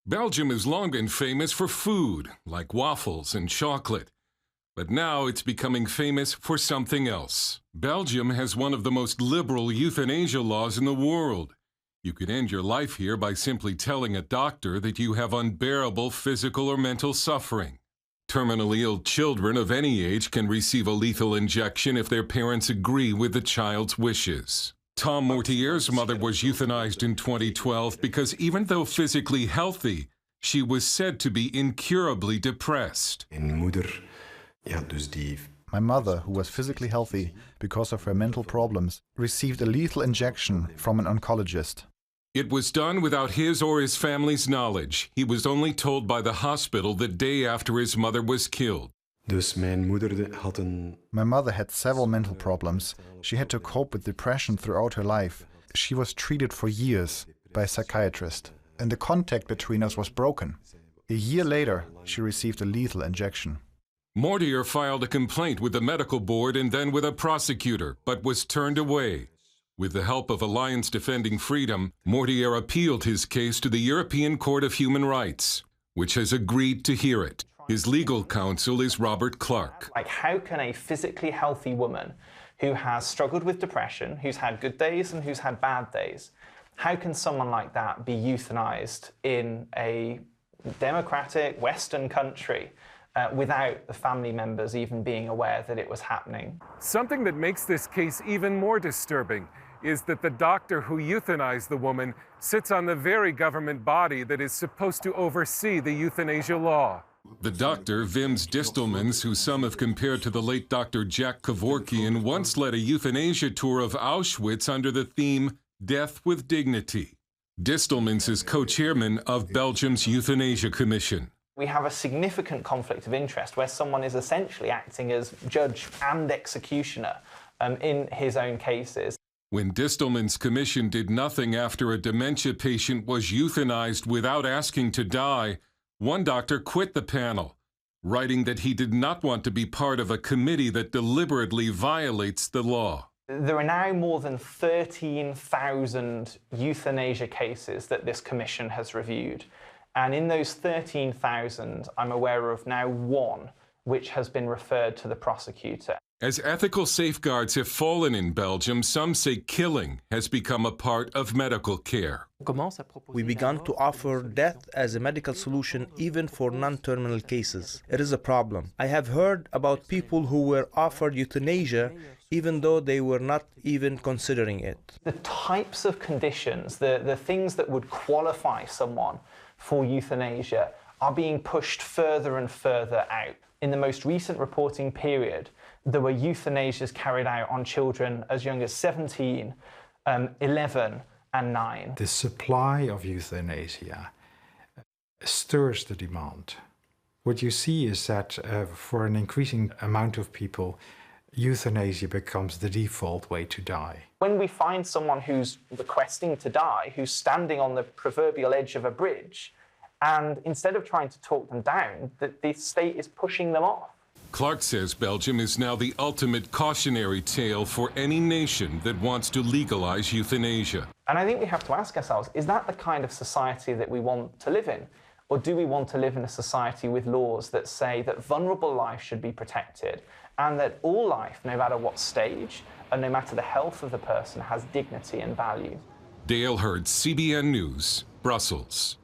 Belgium has long been famous for food, like waffles and chocolate. But now it's becoming famous for something else. Belgium has one of the most liberal euthanasia laws in the world. You could end your life here by simply telling a doctor that you have unbearable physical or mental suffering. Terminally ill children of any age can receive a lethal injection if their parents agree with the child's wishes. Tom Mortier's mother was euthanized in 2012 because even though physically healthy, she was said to be incurably depressed. My mother, who was physically healthy because of her mental problems, received a lethal injection from an oncologist. It was done without his or his family's knowledge. He was only told by the hospital the day after his mother was killed. My mother had several mental problems. She had to cope with depression throughout her life. She was treated for years by a psychiatrist, and the contact between us was broken. A year later, she received a lethal injection. Mortier filed a complaint with the medical board and then with a prosecutor, but was turned away. With the help of Alliance Defending Freedom, Mortier appealed his case to the European Court of Human Rights, which has agreed to hear it. His legal counsel is Robert Clark. How can a physically healthy woman who has struggled with depression, who's had good days and who's had bad days, how can someone like that be euthanized in a democratic Western country without the family members even being aware that it was happening? Something that makes this case even more disturbing is that the doctor who euthanized the woman sits on the very government body that is supposed to oversee the euthanasia law. The doctor, Wim Distelmans, who some have compared to the late Dr. Jack Kevorkian, once led a euthanasia tour of Auschwitz under the theme, Death with Dignity. Distelmans is co-chairman of Belgium's Euthanasia Commission. We have a significant conflict of interest where someone is essentially acting as judge and executioner in his own cases. When Distelmans' commission did nothing after a dementia patient was euthanized without asking to die, one doctor quit the panel, writing that he did not want to be part of a committee that deliberately violates the law. There are now more than 13,000 euthanasia cases that this commission has reviewed. And in those 13,000, I'm aware of now one which has been referred to the prosecutor. As ethical safeguards have fallen in Belgium, some say killing has become a part of medical care. We began to offer death as a medical solution even for non-terminal cases. It is a problem. I have heard about people who were offered euthanasia even though they were not even considering it. The types of conditions, the things that would qualify someone for euthanasia are being pushed further and further out. In the most recent reporting period, there were euthanasias carried out on children as young as 17, 11 and 9. The supply of euthanasia stirs the demand. What you see is that for an increasing amount of people, euthanasia becomes the default way to die. When we find someone who's requesting to die, who's standing on the proverbial edge of a bridge, and instead of trying to talk them down, the state is pushing them off. Clark says Belgium is now the ultimate cautionary tale for any nation that wants to legalize euthanasia. And I think we have to ask ourselves, is that the kind of society that we want to live in? Or do we want to live in a society with laws that say that vulnerable life should be protected and that all life, no matter what stage and no matter the health of the person, has dignity and value? Dale Hurd, CBN News, Brussels.